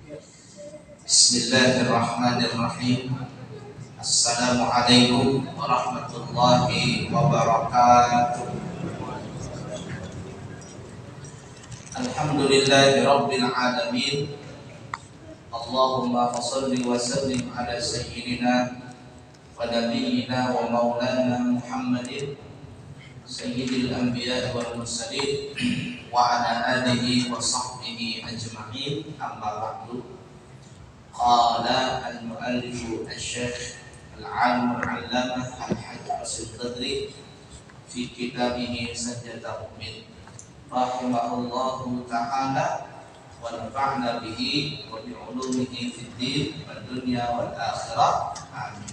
Bismillahirrahmanirrahim. Assalamualaikum warahmatullahi wabarakatuh. Alhamdulillahi rabbil alamin. Allahumma salli wa sallim ala sayyidina wa nabiyyina wa maulana Muhammadin sayyidil anbiya wal mursalin wa ala alihi wa sahbihi ajma'in. Amma ba'du. Qala al-mu'allif al-syekh al-'alim al-'allamah al-hajj al-Badri fi kitabih Sajdatul Mu'min rahimahullahu ta'ala wa nafa'na bihi wa bi 'ulumihi fid din wad dunya wal akhirah. Amin.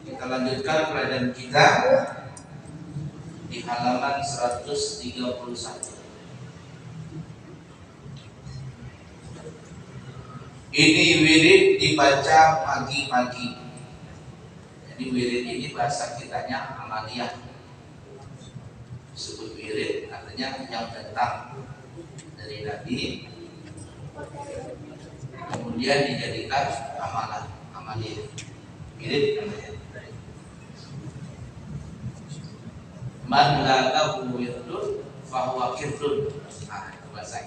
Kita lanjutkan pelajaran kita di halaman 131. Ini wirid dibaca pagi-pagi. Jadi wirid ini bahasa kitanya amaliyah. Disebut wirid artinya yang datang dari Nabi, kemudian dijadikan amalan, amaliyah. Wirid namanya. Man la lahu wirdun fahuwa kirdun. Nah, itu bahasa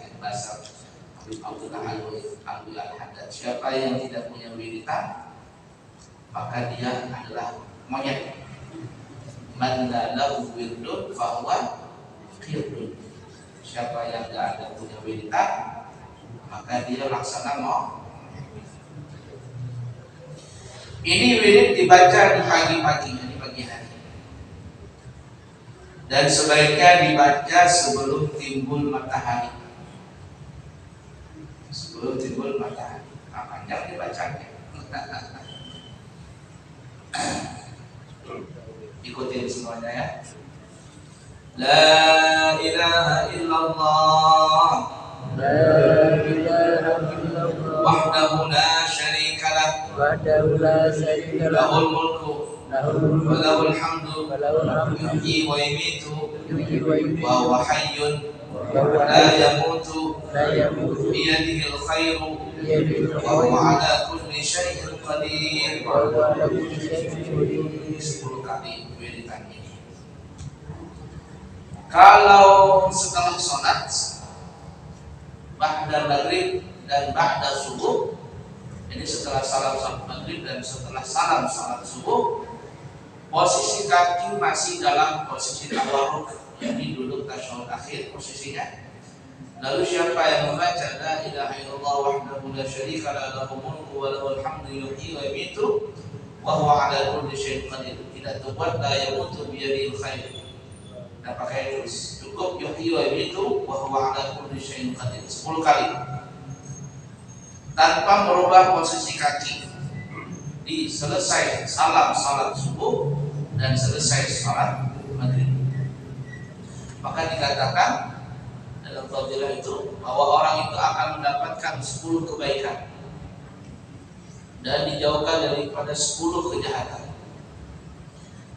siapa yang tidak punya wiridan maka dia adalah monyet. Man la lahu wirdun fahuwa kirdun. Siapa yang tidak ada punya wiridan maka dia laksana monyet. Ini wirid dibaca di pagi-pagi, di pagi hari. Dan sebaiknya dibaca sebelum timbul matahari. Sebelum timbul matahari. Panjang dibacanya. Ikutin semuanya ya. La ilaha illallah. La ilaha illallah. Wahdahu la syarika lah. Wahdahu la syarika lah. Lahul mulku. Wa lahul hamdu. Yuhyi wa yumiitu. Wa huwa hayyun la yamutu. Biyadihil khairu. Wa huwa ala kulli syai'in qadir. 10 kali wiridan ini. Kalau setelah sholat ba'da maghrib dan ba'da subuh, ini setelah salam salat maghrib dan setelah salam salat subuh, posisi kaki masih dalam posisi tawarruk, yakni duduk tasyahud akhir posisinya. Lalu siapa yang membaca la ilaha illallah wahdahu la syarika lah lahul mulku wa lahul hamdu yuhyi wa yumiitu wa huwa ala kulli syai'in qadir. Tidak terbuat la yamutu biyadihil khair. Dan pakai terus cukup yuhyi wa yumiitu wa huwa ala kulli syai'in qadir 10 kali. Tanpa merubah posisi kaki. Di selesai salam salat subuh dan selesai salat maghrib. Maka dikatakan dalam fadilah itu bahwa orang itu akan mendapatkan 10 kebaikan dan dijauhkan daripada 10 kejahatan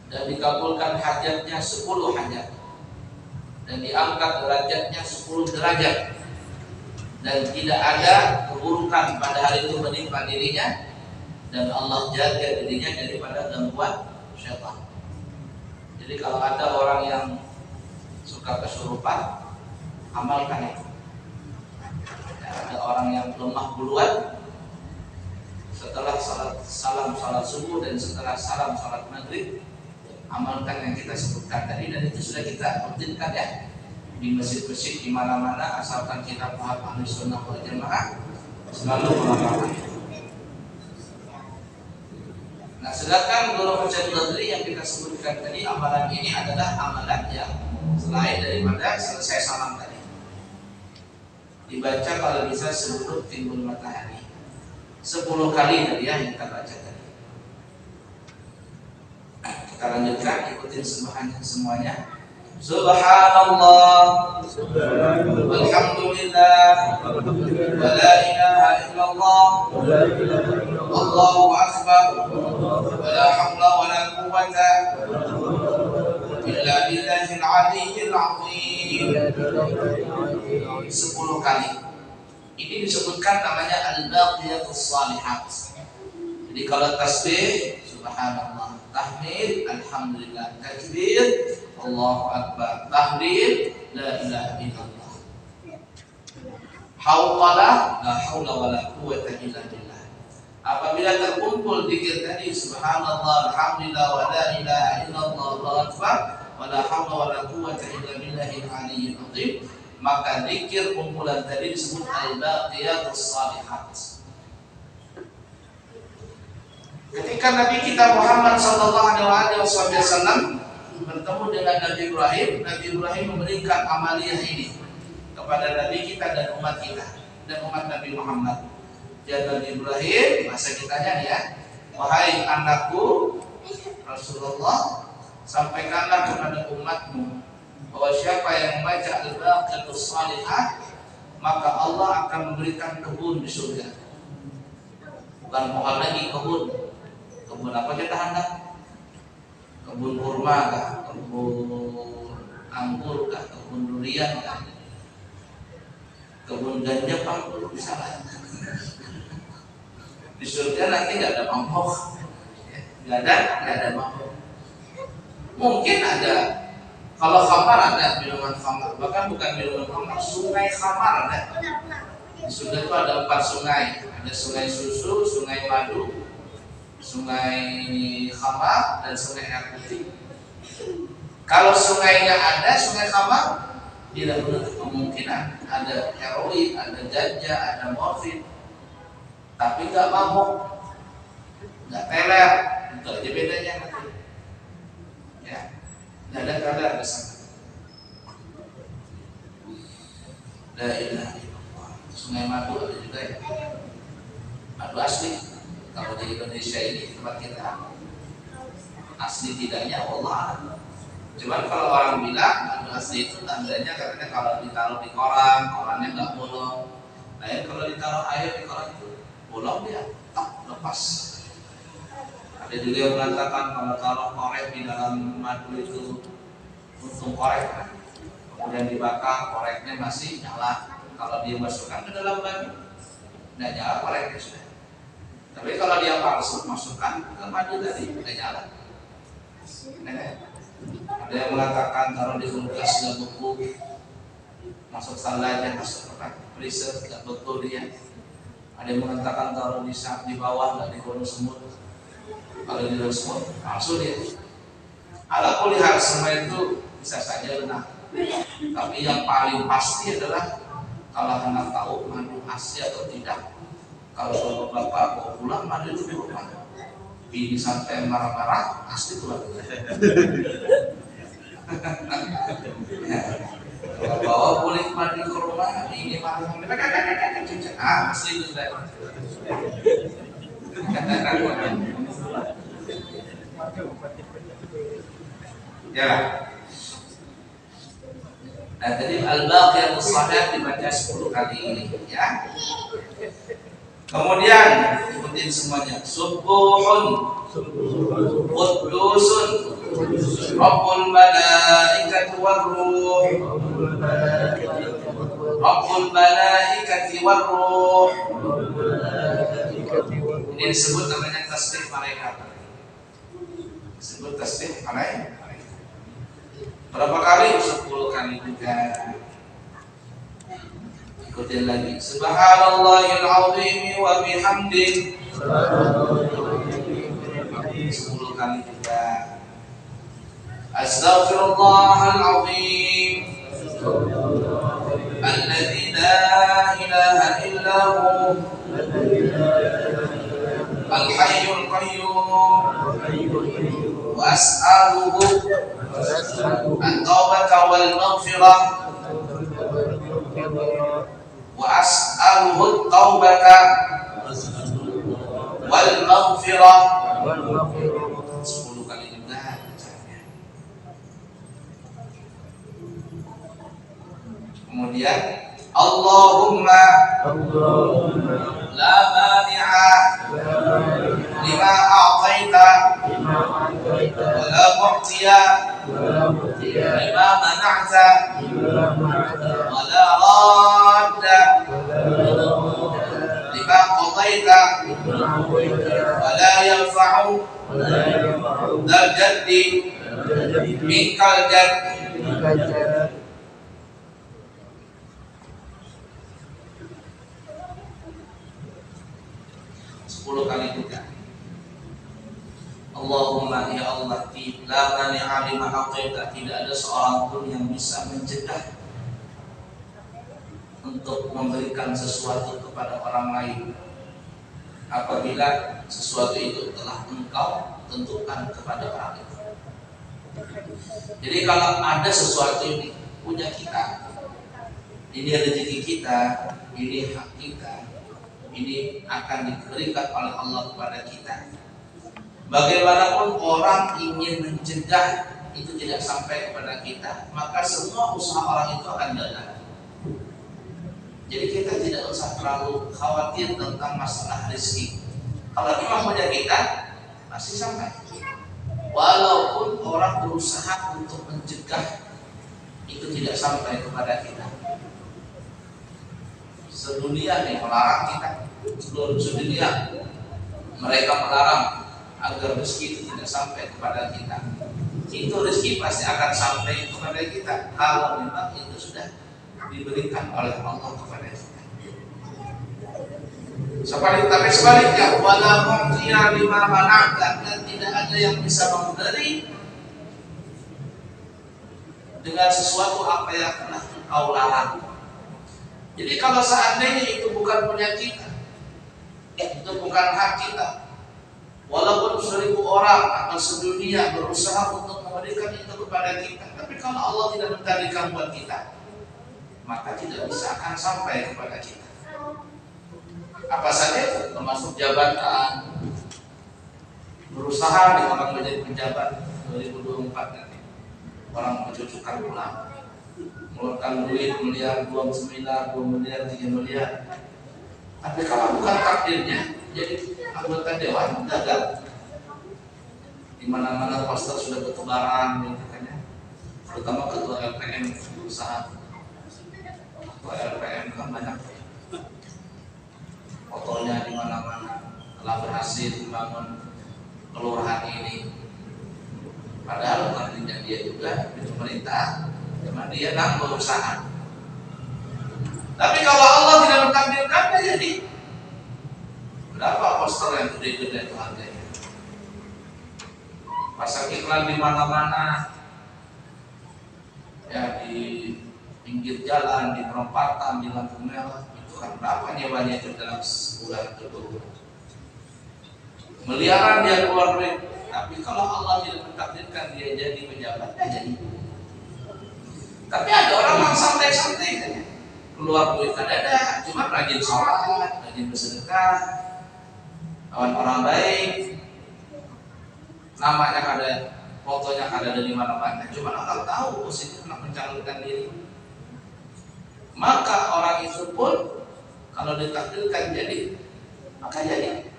dan dikabulkan hajatnya 10 hajat dan diangkat derajatnya 10 derajat dan tidak ada keburukan pada hari itu menimpa dirinya dan Allah jaga dirinya daripada gangguan syaitan. Jadi kalau ada orang yang suka kesurupan, amalkan itu. Ada orang yang lemah duluan setelah salam salat subuh dan setelah salam salat maghrib, amalkan yang kita sebutkan tadi dan itu sudah kita rutinkan ya di masjid-masjid di mana-mana asalkan kita paham Ahlussunnah wal Jamaah selalu mengamalkan. Nah, sedangkan Nurul Badri yang kita sebutkan tadi, amalan ini adalah amalan yang selain daripada selesai salam tadi. Dibaca kalau bisa sebelum timbul matahari 10 kali tadi ya yang kita baca tadi. Kita lanjutkan, ikutin semuanya. Subhanallah, walhamdulillah, wa la ilaha illallah, Allahu akbar, wa la hawla wa la quwwata illa illa billahil aliyyil azim 10 kali. Ini disebutkan namanya al-baqiyatus shalihat. Jadi kalau tasbih subhanallah, tahmid alhamdulillah, takbir Allahu akbar, tahlil la ilaha illallah, hauqalah la haula wala quwwata illa billah. Apabila terkumpul zikir tadi subhanallah, alhamdulillah, wa la ilaha illallah, Allahu akbar, wa la haula wala quwwata illa billahil aliyyil azim, maka zikir kumpulan tadi disebut al-baqiyatus shalihat. Ketika Nabi kita Muhammad sallallahu alaihi wasallam bertemu dengan Nabi Ibrahim memberikan amaliyah ini kepada Nabi kita dan umat kita dan umat Nabi Muhammad. Dan Nabi Ibrahim masa kitanya ya, wahai anakku Rasulullah, sampaikanlah kepada umatmu bahwa siapa yang membaca al-baqiyatus shalihat maka Allah akan memberikan kebun di surga. Bukan pohon lagi, kebun apa kita hendak? Kebun kurma kah? Kebun anggur kah? Kebun durian kah? Kebun ganja panggung bisa lah. Di surga nanti nggak ada mangkok, nggak ada mangkok. Mungkin ada. Kalau khamar ada minuman khamar, bahkan bukan minuman khamar, sungai khamar ada. Di surga itu ada 4 sungai, ada sungai susu, sungai madu, sungai khamar, dan sungai air putih. Kalau sungainya ada, sungai khamar, tidak menutup kemungkinan ada heroin, ada ganja, ada morfin, tapi nggak mabuk, nggak teler, itu aja bedanya nanti. Ya, nggak ada teler di sana. La ilaha illallah. Sungai madu ada juga ya, madu asli. Kalau di Indonesia ini tempat kita asli tidaknya Allah. Cuman kalau orang bilang madu asli itu tandanya katanya kalau ditaruh di korannya nggak bolong. Nah ya, kalau ditaruh air di koran itu bolong dia, tak lepas. Ada juga yang mengatakan kalau taruh korek di dalam madu itu untung korek, kemudian dibakar koreknya masih nyala. Kalau dia masukkan ke dalam madu, nggak nyala koreknya sudah. Tapi kalau dia palsu masukkan ke madu tadi nggak nyala. Ada yang mengatakan taruh di kulkas nggak beku, masuk salahnya masuk ke freezer nggak beku dia. Ada yang mengatakan taruh di bawah nggak dikurung semut. Kalau di dalam semut palsu dia. Ala kulli hal semua itu bisa saja benar. Tapi yang paling pasti adalah kalau hendak tahu madu asli atau tidak. Kalau bapak mau pulang madu itu di rumah. Bini sampai marah-marah asli pulang. Kalau bawa kulit madu ke rumah, ini marah-marah. Asli itu sudah. Ya. Nah, tadi al-baqiyatus shalihat dibaca 10 kali ini, ya. Kemudian ikutin semuanya. Subuhun Quddusun Rabbul malaikati warruh Rabbul malaikati warruh. Ini disebut namanya tasbih malaikat. Disebut tasbih malaikat. Berapa kali? 10 kali juga. Ikutin lagi. Subhanallahil azim wa bihamdih. 10 kali juga. Astaghfirullahal azim alladzi la ilaha illa hu al hayyul qayyum wa as'aluhu at-taubata wal maghfirah wa as'aluhu at-taubata wal maghfirah. 10 kali juga. Kemudian Allahumma la mani'a lima a'taita wa la mu'tiya lima mana'ta wa la radda lima qadaita wa la yanfa'u dzal jaddi minkal jadd. 10 kali juga. Allahumma ya Allah, la mani'a lima a'taita, tidak ada seorang pun yang bisa mencegah untuk memberikan sesuatu kepada orang lain apabila sesuatu itu telah engkau tentukan kepada orang itu. Jadi kalau ada sesuatu ini punya kita, ini rezeki kita, ini hak kita, ini akan diberikan oleh Allah kepada kita. Bagaimanapun orang ingin mencegah itu tidak sampai kepada kita, maka semua usaha orang itu akan gagal. Jadi kita tidak usah terlalu khawatir tentang masalah rezeki. Kalau memang punya kita, pasti sampai. Walaupun orang berusaha untuk mencegah, itu tidak sampai kepada kita. Sedunia nih melarang kita, seluruh dunia mereka melarang agar rezeki itu tidak sampai kepada kita. Itu rezeki pasti akan sampai kepada kita kalau memang itu sudah diberikan oleh Allah kepada kita. Tapi sebaliknya, wala mu'tiya lima mana'ta, dan tidak ada yang bisa memberi dengan sesuatu apa yang telah engkau larang. Jadi kalau seandainya itu bukan punya kita, itu bukan hak kita, walaupun 1000 orang atau sedunia berusaha untuk memberikan itu kepada kita, tapi kalau Allah tidak mentakdirkan buat kita, maka tidak bisa akan sampai kepada kita. Apa saja itu, termasuk jabatan, berusaha nih orang menjadi pejabat 2024 nanti, orang mencucukkan pulang, mengeluarkan duit miliar, 2 miliar, 2 miliar, 3 miliar. Tapi kalau bukan takdirnya, jadi anggota dewan gagal. Di mana-mana poster sudah bertebaran, gitu kan ya. Terutama ketua LPM berusaha. Ketua LPM kan banyak fotonya di mana-mana, telah berhasil membangun kelurahan ini. Padahal nantinya dia juga di pemerintah, cuma dia nggak berusaha. Tapi kalau Allah tidak mentakdirkannya, jadi berapa poster yang gede-gede itu harganya? Pasang iklan di mana-mana, ya di pinggir jalan, di perempatan, di lampu merah, itu kan berapa nyewanya itu dalam sebulan itu? Miliaran dia keluar duit. Tapi kalau Allah tidak mentakdirkan dia jadi pejabat, ya jadi. Tapi ada orang yang santai-santai kan, keluar duit ada, cuma rajin sholat, rajin bersedekah, kawan orang baik, namanya ada, fotonya ada di mana-mana, cuma orang tahu posisi nak mencalonkan diri. Maka orang itu pun kalau ditakdirkan jadi, maka jadi.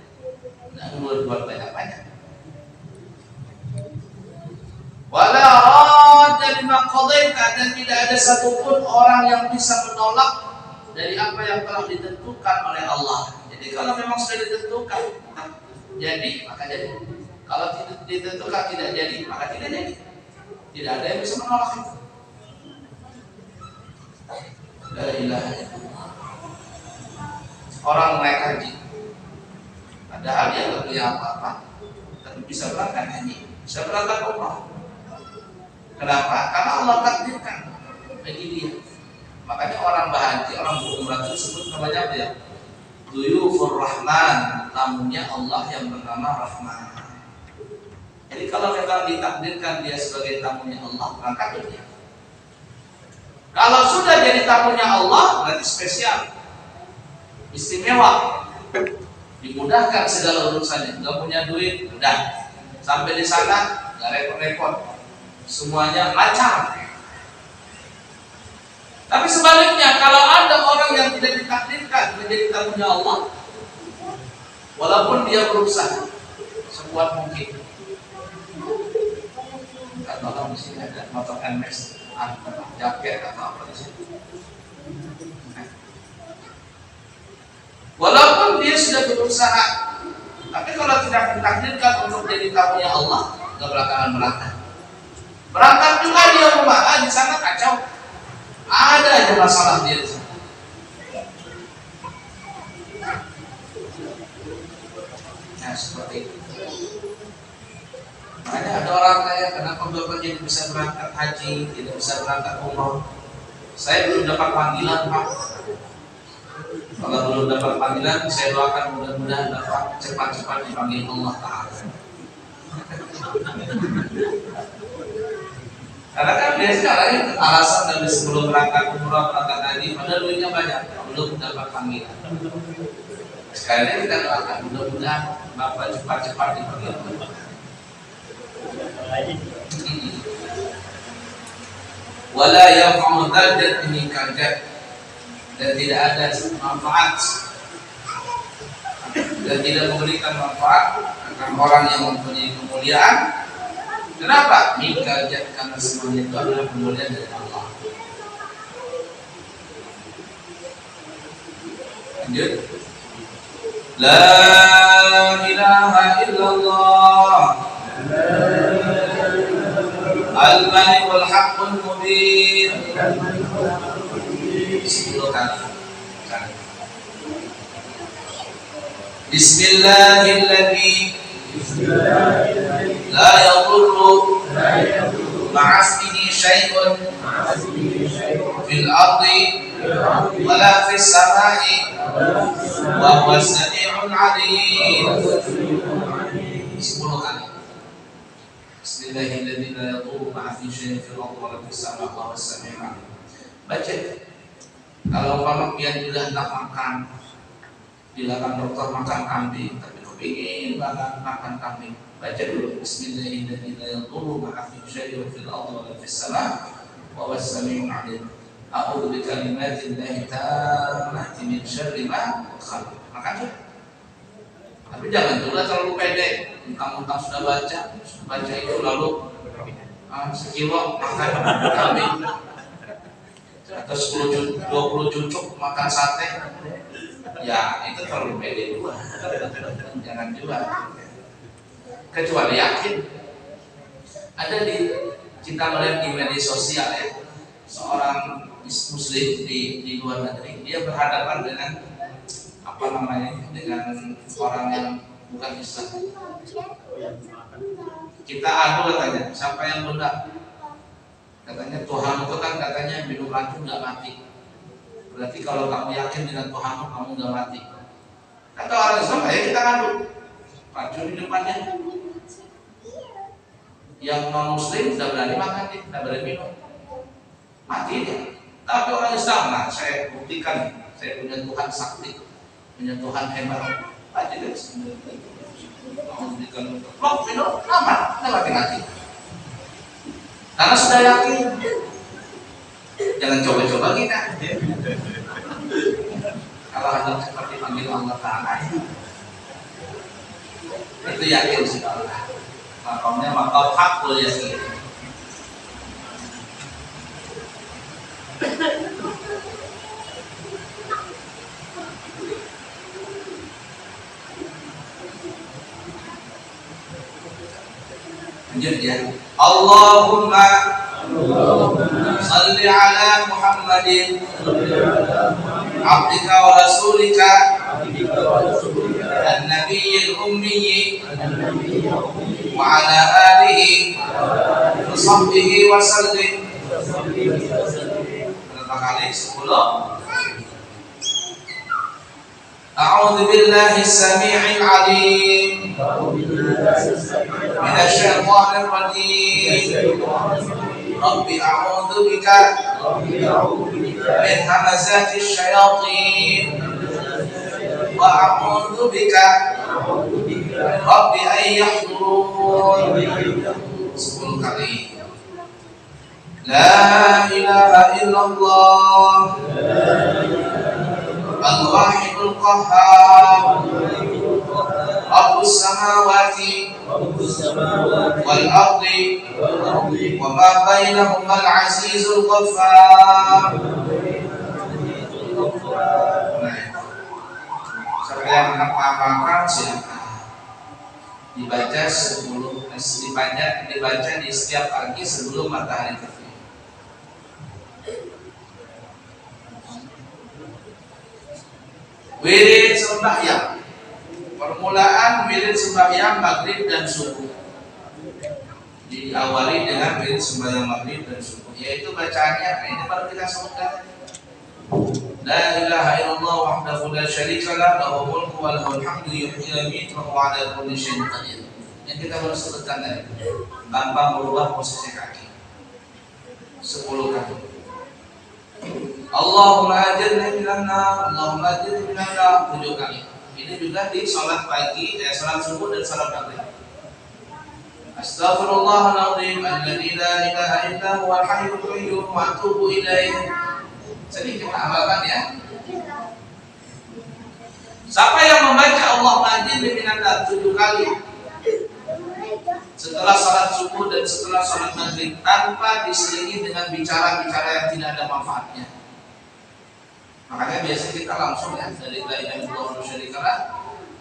Nah, buat banyak-banyak. Wala radda lima qadaita, dan tidak ada satupun orang yang bisa menolak dari apa yang telah ditentukan oleh Allah. Jadi kalau memang sudah ditentukan, jadi maka jadi. Kalau tidak ditentukan tidak jadi, maka tidak jadi. Tidak ada yang bisa menolak itu. La ilaha illallah. Orang naik haji, padahal dia nggak punya apa-apa, tapi bisa berangkat haji, bisa berangkat umrah. Kenapa? Karena Allah takdirkan bagi dia. Makanya orang berhaji, orang berumrah itu disebut namanya apa ya? Duyufur Rahman, tamunya Allah yang bernama Rahman. Jadi kalau memang ditakdirkan dia sebagai tamunya Allah, berangkat dia. Kalau sudah jadi tamunya Allah, berarti spesial, istimewa, dimudahkan segala urusannya. Gak punya duit, mudah. Sampai di sana, gak repot-repot, semuanya lancar. Tapi sebaliknya, kalau ada orang yang tidak ditakdirkan menjadi tamunya Allah, walaupun dia berusaha sekuat mungkin, kata Allah tolong di sini ada motor NMAX, jaket atau apa di sini. Walaupun dia sudah berusaha, tapi kalau tidak ditakdirkan untuk jadi tamunya Allah, nggak bakalan berangkat. Berangkat juga dia rumah, di sana kacau, ada aja masalah dia di sana. Nah seperti itu. Makanya ada orang tanya, kenapa bapak jadi bisa berangkat haji, tidak bisa berangkat umroh? Saya belum dapat panggilan Pak. Kalau belum dapat panggilan, saya doakan mudah-mudahan dapat cepat-cepat dipanggil Allah Ta'ala. Karena kan biasanya orang alasan dari sebelum berangkat umroh, berangkat haji, padahal duitnya banyak, belum dapat panggilan. Sekali lagi kita doakan mudah-mudahan bapak cepat-cepat dipanggil Allah. Wala yaf'u dzat minka dzat, dan tidak ada manfaat dan tidak memberikan manfaat akan orang yang mempunyai kemuliaan. Kenapa? Minka dzat, karena semuanya itu adalah kemuliaan dari Allah. Lanjut. La ilaha illallah Al-Malikul Haqqul Mubin. 10 kali. Bismillahilladzi la yadurru ma'asmihi syai'un fil ardi wala fis samai wa huwa as-sami'ul 'alim. 10 kali. Bismillahilladzi la yadurru ma'asmihi syai'un fil ardi wala fis samai wa huwa as-sami'ul 'alim. Baca. Kalau umpama pian juga hendak makan, dilarang dokter makan kambing, tapi kepingin banget makan kambing, baca dulu Bismillahirrahmanirrahim. Yadurru ma'asmihi syai'un fil ardi wala fis samai wa huwa as-sami'ul 'alim. A'udzu bi kalimatillahi tammati min syarri ma khalaq. Makan. Tapi jangan juga terlalu pede, mentang-mentang sudah baca itu lalu sekilo makan kambing atau 20 cucuk makan sate, ya itu terlalu pede juga. Jangan juga. Kecuali yakin. Ada kita melihat di media sosial ya, seorang muslim di luar negeri, dia berhadapan dengan dengan orang yang bukan Islam. Kita adu katanya, siapa yang benar? Katanya Tuhan itu kan katanya minum racun nggak mati. Berarti kalau kamu yakin dengan Tuhan kamu nggak mati. Kata orang Islam, ayo kita ngadu. Racun di depannya. Yang non Muslim sudah berani makan, tidak berani minum, mati dia. Tapi orang Islam, nah saya buktikan, saya punya Tuhan sakti, punya Tuhan hebat. Aja deh. Kamu buktikan, minum, aman, tidak mati-mati. Karena sudah yakin. Jangan coba-coba kita. Kalau ada seperti panggil Allah Ta'ala, itu yakin sih kalau makamnya makam hakul yakin. Lanjut ya. Allahumma salli ala Muhammadin abdika wa rasulika an-nabiyil ummi wa ala alihi wa sahbihi wa sallim. Berapa kali? 10. A'udzu billahi as-sami'il 'alim minasy syaithanir rajim. Rabbi a'udzu bika min hamazati syayatin wa a'udzu bika Rabbi an yahdurun. 10 kali. La ilaha illallah Al-Wahidul Qahhar Rabbus samawati رب السماوات والأرض والأرض وما بينهما العزيز الغفار. Siapa yang menghafalkan silakan dibaca 10 dibaca di setiap pagi sebelum matahari terbit. Wirid sembahyang. Permulaan wirid sembahyang maghrib dan subuh. Diawali dengan wirid sembahyang maghrib dan subuh, yaitu bacaannya. Ini baru kita sebutkan. La ilaha illallah wahdahu la syarika lah, lahul mulku wa lahul hamdu yuhyi wa yumiitu wa huwa ala kulli syai'in qadir. Yang kita baru sebutkan tadi, tanpa merubah posisi kaki. 10 kali. Allahumma ajirni minan nar, Allahumma ajirni minan nar 7 kali. Ini juga di salat pagi, salat subuh dan salat maghrib. Astaghfirullahaladzim alladzi la ilaha illa huwal hayyul qayyum wa atubu ilaih. Jadi kita amalkan ya. Siapa yang membaca Allahumma ajirni minan nar 7 kali setelah salat subuh dan setelah salat maghrib tanpa diselingi dengan bicara-bicara yang tidak ada manfaatnya, makanya biasanya kita langsung ya dari la ilaha illallah wa syarikalah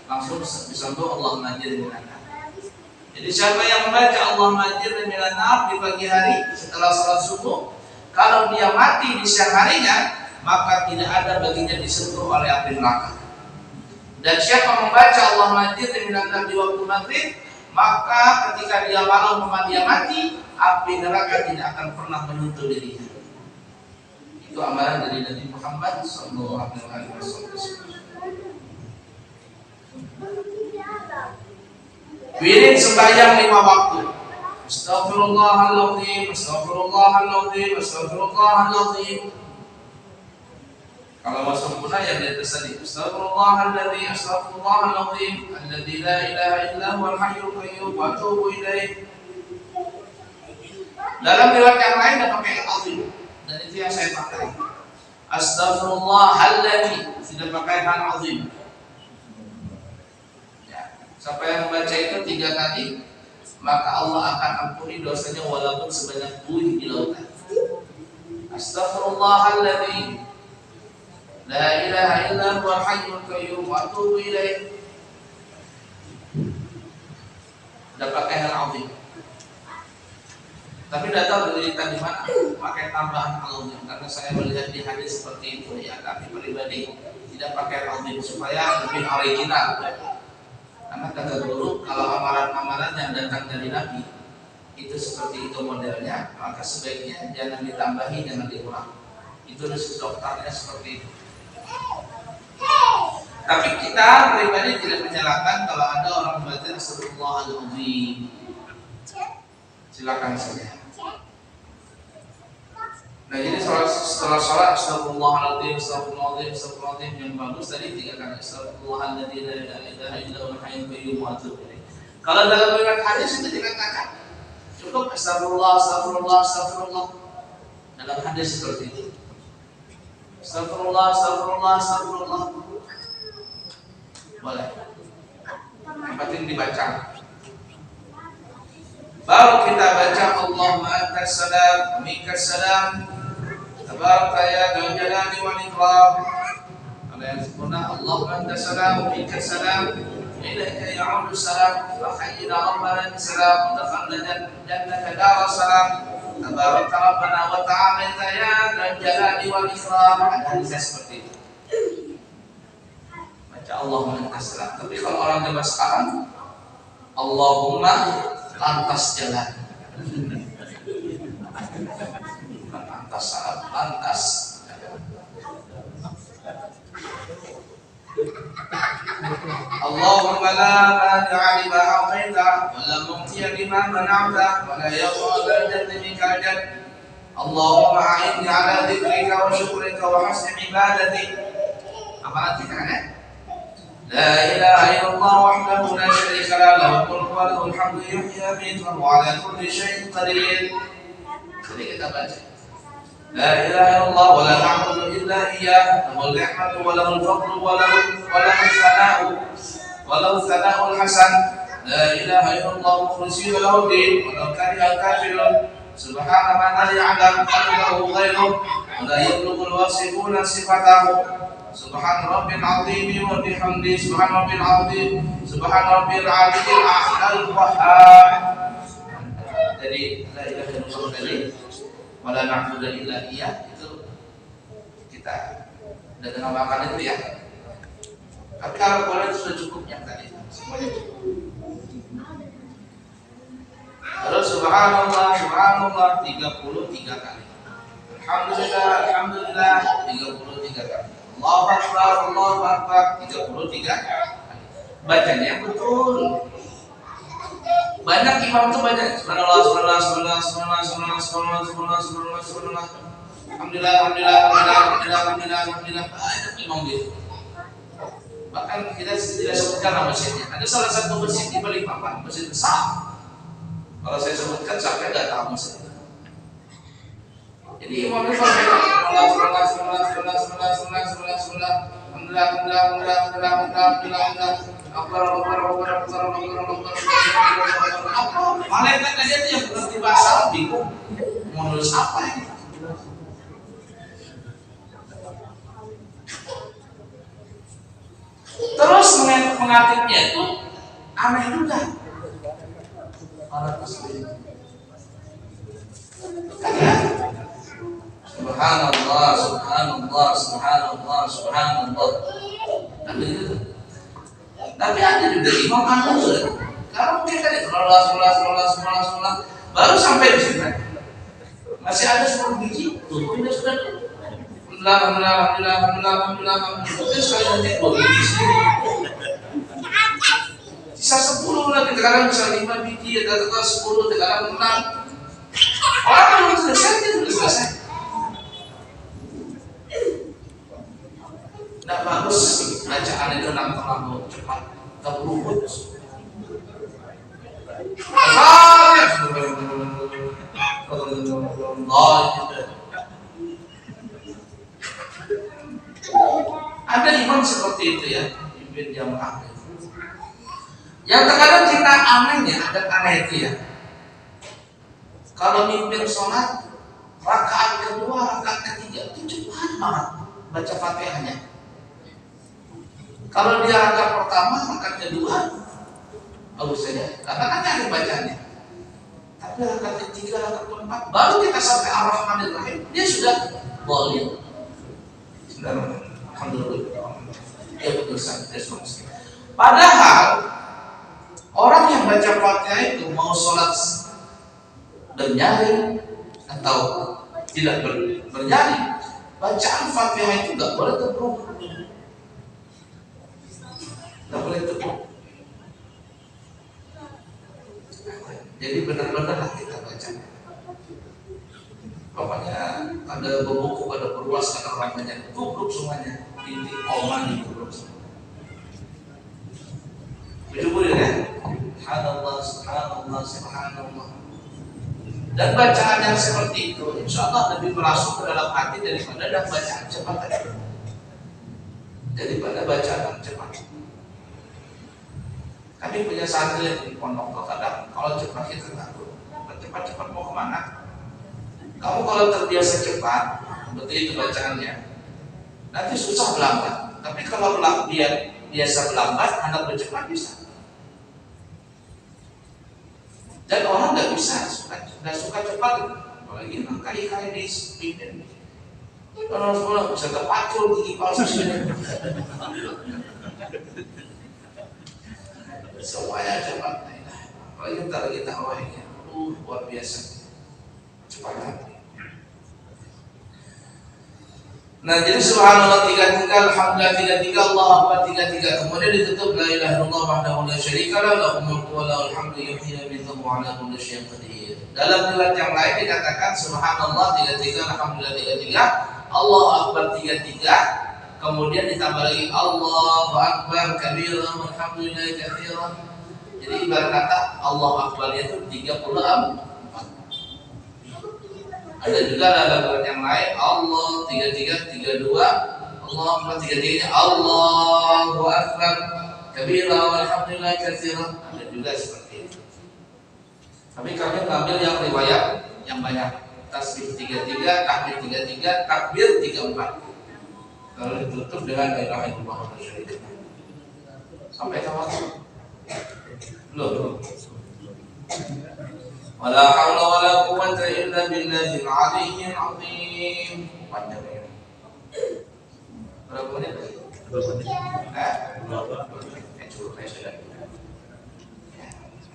langsung disambung Allahumma ajirni minan nar. Jadi siapa yang membaca Allahumma ajirni minan nar di pagi hari setelah salat subuh, kalau dia mati di siang harinya, maka tidak ada baginya disentuh oleh api neraka. Dan siapa membaca Allahumma ajirni minan nar di waktu maghrib, maka ketika dia malam dia mati, api neraka tidak akan pernah menyentuh dirinya. Itu amalan dari Nabi Muhammad sallallahu alaihi wasallam. Wirid sembahyang 5 waktu. Astaghfirullahaladzim, astaghfirullahaladzim, astaghfirullahaladzim. Kalau mau sempurna yang di atas tadi. Astaghfirullahaladzim, astaghfirullahaladzim, alladzi la ilaha illa huwal hayyul qayyum wa atubu ilaih. Dalam riwayat yang lain ada pakai azim, dan itu yang saya pakai. Astaghfirullahaladzim, tidak pakai hal azim. Ya, siapa yang membaca itu 3 kali, maka Allah akan ampuni dosanya walaupun sebanyak buih di lautan. Astaghfirullahaladzim, la ilaha illa huwal hayyul qayyum wa atubu ilaih. Udah pakai hal azim. Tapi tidak tahu dari tadi mana pakai tambahan azim, karena saya melihat di hadis seperti itu ya. Tapi pribadi tidak pakai azim supaya lebih original. Karena kata dulu, kalau amalan-amalan yang datang dari Nabi itu seperti itu modelnya, maka sebaiknya jangan ditambahi, jangan dikurang. Itu dokternya seperti itu. Tapi kita pribadi tidak menyalahkan kalau ada orang membaca Astagfirullahaladzim. Silakan saja. Nah, jadi setelah sholat Astagfirullahaladzim, Astagfirullahaladzim, Astagfirullahaladzim yang bagus tadi 3 kali. Astagfirullahaladzim la ilaha illa huwal hayyul qayyum wa atubu ilaih. Kalau dalam riwayat hadis itu dikatakan cukup Astagfirullah, Astagfirullah, Astagfirullah. Dalam hadis seperti itu. Astagfirullah, Astagfirullah, Astagfirullah. Boleh. Yang penting dibaca. Baru kita baca Allahumma antas salam wa minkas salam tabaraka ya dzal jalali wal ikram. Kalau yang sempurna Allahumma antas salam wa minkas salam wa ilaika ya'udu salam wa hayyina rabbana bis salam wa dakhalna jannata dar salam tabaraka rabbana wa ta'ala ya dzal jalali wal ikram. Hadis seperti itu. Baca Allahumma antas salam. Tapi kalau orang zaman sekarang Allahumma lantas jalan, lantas salam, lantas Allahumma la mani'a lima a'taita wa la mu'tiya lima mana'ta wa la yanfa'u dzal jaddi minkal jadd. Allahumma a'inni ala dzikrika wa syukrika wa husni ibadatik. Apa artinya kan? La ilaha illallah wahdahu la syarika lah, lahul mulku wa lahul hamdu yuhyi wa yumiitu wa huwa ala kulli syai'in qadir. Jadi kita baca La ilaha illallah wa la na'budu illa iyyah, lahul ni'matu wa lahul fadlu wa lahu thana'ul hasan. لا إله إلا الله مخلصين له الدين ولو كره الكافرون سبحان من لا يعلم قدره غيره ولا يبلغ الواصفون صفته سبحان ربي العظيم وبحمده سبحان ربي العظيم سبحان ربي العظيم الوهاب. Jadi la ilaha illallah tadi wala na'budu illa iyyah itu kita udah mengamalkan itu ya. Tapi kalau Quran itu sudah cukup yang tadi semuanya cukup. Terus subhanallah subhanallah 33 kali. Alhamdulillah alhamdulillah 33 kali. Allahu akbar 33 kali. Bacanya yang betul. Banyak imam itu banyak. Subhanallah subhanallah subhanallah subhanallah subhanallah subhanallah subhanallah subhanallah. Alhamdulillah alhamdulillah alhamdulillah alhamdulillah alhamdulillah alhamdulillah. Banyak imam gitu. Bahkan kita tidak sebutkan nama masjidnya. Ada salah satu masjid di Balikpapan, masjid besar. Kalau saya sebutkan sampai nggak tahu masjid. Jadi imam itu alhamdulillah subhanallah subhanallah subhanallah subhanallah subhanallah subhanallah subhanallah alhamdulillah alhamdulillah alhamdulillah alhamdulillah alhamdulillah akbar akbar akbar akbar akbar akbar. Malaikat aja tuh yang berarti bahasa Arab bingung mau nulis apa ini. Terus mengatibnya itu aneh juga. Alat tasbih. Subhanallah, subhanallah, subhanallah, subhanallah. Tapi ada juga imam aneh. Kalau mungkin tadi sholat, baru sampai di sini. Masih ada 10 biji, tuh ini sudah. Alhamdulillah. Mungkin sekali nanti 2 biji sendiri. Sisa 10 lagi, terkadang bisa 5 biji, terkadang 10, terkadang 6. Orang belum selesai, dia sudah selesai. Tidak bagus bacaan itu terlalu cepat, terlalu ada imam seperti itu ya, pimpin jamaah. Yang terkadang kita anehnya, ada aneh itu ya. Kalau mimpin sholat, rakaat kedua, rakaat ketiga itu cepat banget baca Fatihahnya. Kalau dia rakaat pertama, rakaat kedua bagus saja, karena kan ada bacanya. Tapi rakaat ketiga, rakaat keempat, baru kita sampai Ar-Rahmanir Rahim, dia sudah boleh. Sudah, alhamdulillah, dia berdosa, dia semua. Padahal orang yang baca Fatihah itu mau sholat bernyari atau tidak bernyari, bacaan Fatihah itu tidak boleh terburuk. Tidak boleh terburuk. Jadi benar-benar kita baca. Pokoknya ada berbukuk, ada berluas, ada orang banyak, tubruk semuanya. Inti oman ditubruk semua. Bersyukur ya. Subhanallah, subhanallah, subhanallah. Dan bacaan yang seperti itu insya Allah lebih merasuk ke dalam hati daripada bacaan cepat tadi. Daripada bacaan yang cepat. Kami punya santri di pondok kadang kalau cepat kita takut. Cepat-cepat mau kemana? Kamu kalau terbiasa cepat, berarti itu bacaannya. Nanti susah berlambat. Tapi kalau dia biasa berlambat, anak bercepat bisa. Dan orang nggak suka cepat, apalagi kali-kali dipimpin. Kalau bisa terpacul gigi palsu. Semuanya cepat, apalagi ntar kita awalnya, luar biasa, cepat. Nah jadi subhanallah 33, alhamdulillah 33, Allahu akbar 33. Kemudian ditutup la ilaha illallah wahdahu la syarika lahu lahul mulku wa lahul hamdu yuhyi wa yumiitu wa ala kulli syai'in qadir. Dalam riwayat yang lain dikatakan subhanallah 33, alhamdulillah 33, Allahu akbar 33. Kemudian ditambah lagi Allahu akbar kabiran walhamdulillahi katsiran. Jadi ibarat kata Allahu akbarnya itu 34. Ada juga dalam yang lain Allah 33 32 Allah 33 nya Allahu akbar kabira walhamdulillah katsira, ada juga seperti itu. Tapi kami ngambil yang riwayat yang banyak, tasbih 33, tahmid 33, takbir 34. Lalu ditutup dengan la ilaha illallah wa la syarika lah. Sampai tawasul. Belum. Wala haula wala quwwata illa billahil aliyyil azim. Panjang ya. Berapa menit? Cukup ya sudah.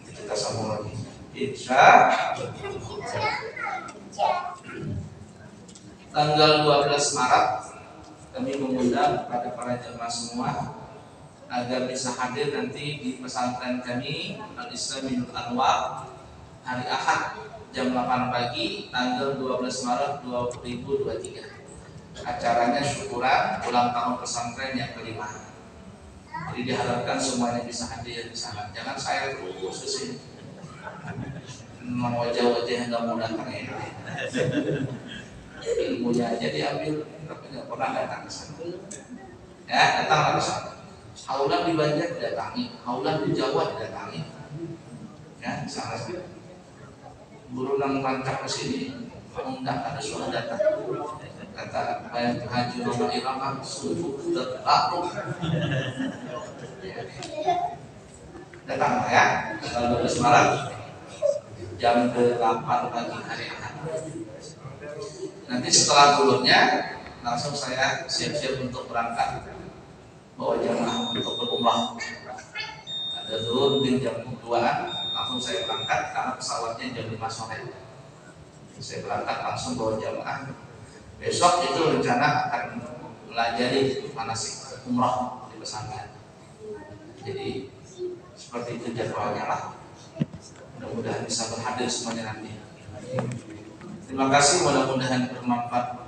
Kita sambung lagi. Insya tanggal 12 Maret kami mengundang pada para jemaah semua agar bisa hadir nanti di pesantren kami Al-Islamiyul Anwar hari Ahad jam 8 pagi tanggal 12 Maret 2023. Acaranya syukuran ulang tahun pesantren yang kelima. Jadi diharapkan semuanya bisa hadir di sana. Jangan saya terus ke sini. Memang wajah-wajah yang nggak mau datang ini. Ilmunya aja diambil, tapi nggak pernah datang ke sana. Ya, datang ke sana. Haulan di Banjar didatangi, haulan di Jawa didatangi. Ya, sana sih. Burunan rancak ke sini, undang ada suara datang. Kata Pak Haji Muhammad Irama, sungguh terlalu. Datang ya, tanggal 12 Maret jam 8 pagi hari Ahad. Nanti setelah dulunya langsung saya siap-siap untuk berangkat bawa jamaah untuk berumrah. Ada dulu mungkin jam 2-an langsung saya berangkat karena pesawatnya jam 5 sore. Saya berangkat langsung bawa jamaah. Besok itu rencana akan melajari manasik umrah di pesantren. Jadi seperti itu jadwalnya lah. Mudah-mudahan bisa berhadir semuanya nanti. Terima kasih, mudah-mudahan bermanfaat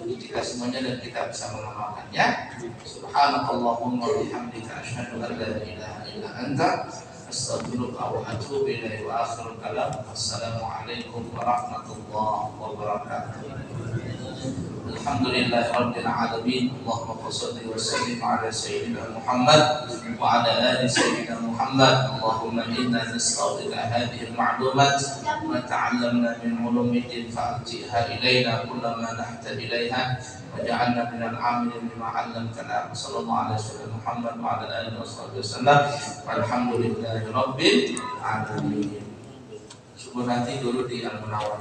bagi kita semuanya dan kita bisa mengamalkannya. Subhanakallahumma wa bihamdika asyhadu an la ilaha illa anta astaghfiruka wa atubu ilaik wa akhirul kalam. Wassalamualaikum warahmatullahi wabarakatuh. Alhamdulillahirabbil alamin. Allahumma shalli wa sallim ala sayyidina Muhammad wa ala ali sayyidina Muhammad. Allahumma inna nas'aluka hadhihi al-ma'lumat wa ta'allamna min ulumiddin fa'tiha ilayna kullama nahtaju ilayha waj'alna min al-'amilin bima 'allamtana. Sallallahu alaihi wasallam Muhammad wa ala alihi wasallam. Walhamdulillahirabbil alamin. Subuh nanti dulu di Al-Munawwar.